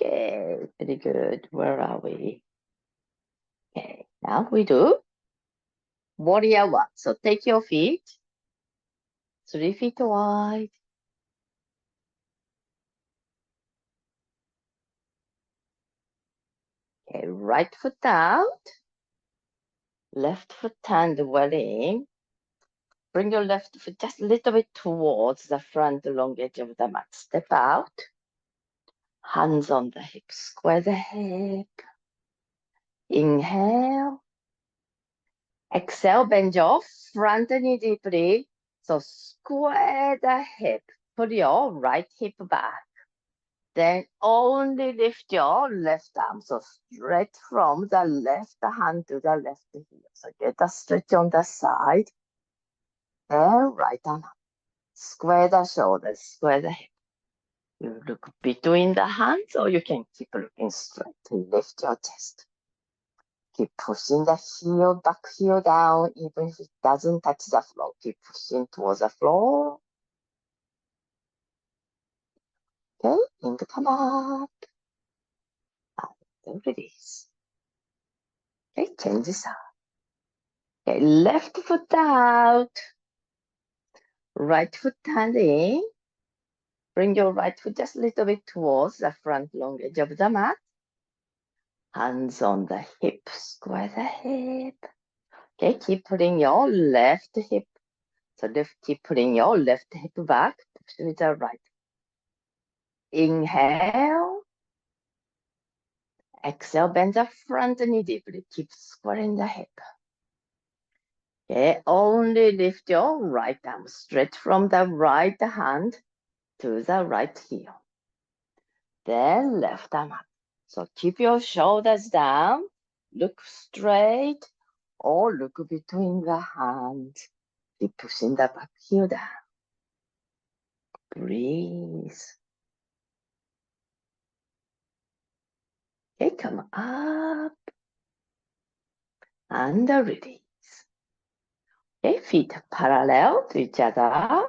Okay, very good. Where are we? Okay, now we do Warrior1. So take your feet, 3 feet wide. Okay, right foot out, left foot hand welling. Bring your left foot just a little bit towards the front long edge of the mat. Step out. Hands on the hip. Square the hip. Inhale. Exhale, bend your front knee deeply. So square the hip. Put your right hip back. Then only lift your left arm. So straight from the left hand to the left heel. So get a stretch on the side. And right arm up. Square the shoulders. Square the hip. You look between the hands, or you can keep looking straight. Lift your chest. Keep pushing the heel, back heel down, even if it doesn't touch the floor. Keep pushing towards the floor. Okay, and come up. And release. Okay, change the side. Okay, left foot out. Right foot hand in. Bring your right foot just a little bit towards the front long edge of the mat. Hands on the hip, square the hip. Okay, keep putting your left hip. So keep putting your left hip back, push with the right. Inhale. Exhale, bend the front knee deeply. Keep squaring the hip. Okay, only lift your right arm straight from the right hand to the right heel. Then left arm up. So keep your shoulders down, look straight, or look between the hands. Keep pushing the back heel down. Breathe. Okay, come up and release. Okay, feet parallel to each other.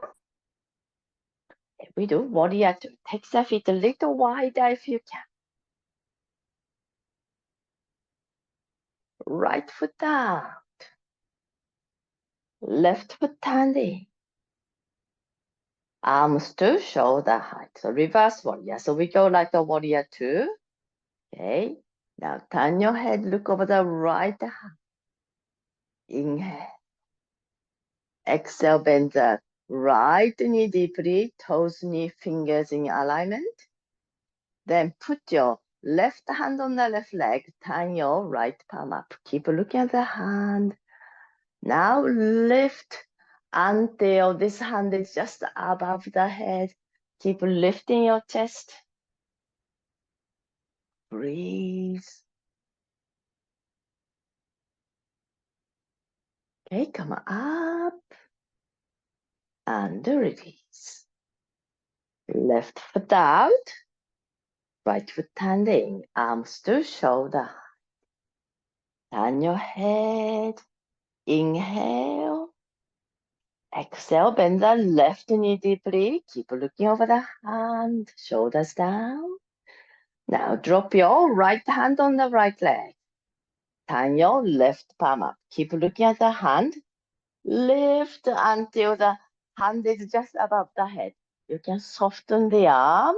Okay, we do Warrior2. Take the feet a little wider if you can. Right foot out. Left foot standing. Arms to shoulder height. So reverse warrior. So we go like a Warrior2. Okay. Now turn your head, look over the right hand. Inhale. Exhale, bend the right knee deeply, toes, knee, fingers in alignment. Then put your left hand on the left leg, turn your right palm up. Keep looking at the hand. Now lift until this hand is just above the head. Keep lifting your chest. Breathe. Okay, come up and release. Left foot out, right foot standing, arms to shoulder. Turn your head. Inhale. Exhale, bend the left knee deeply. Keep looking over the hand, shoulders down. Now drop your right hand on the right leg. Turn your left palm up. Keep looking at the hand. Lift until the hand is just above the head. You can soften the arm.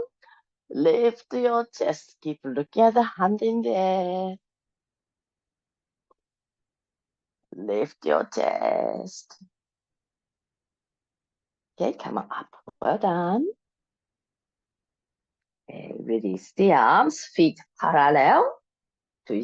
Lift your chest. Keep looking at the hand in the air. Lift your chest. Okay, come up. Well done. Okay, release the arms, feet parallel.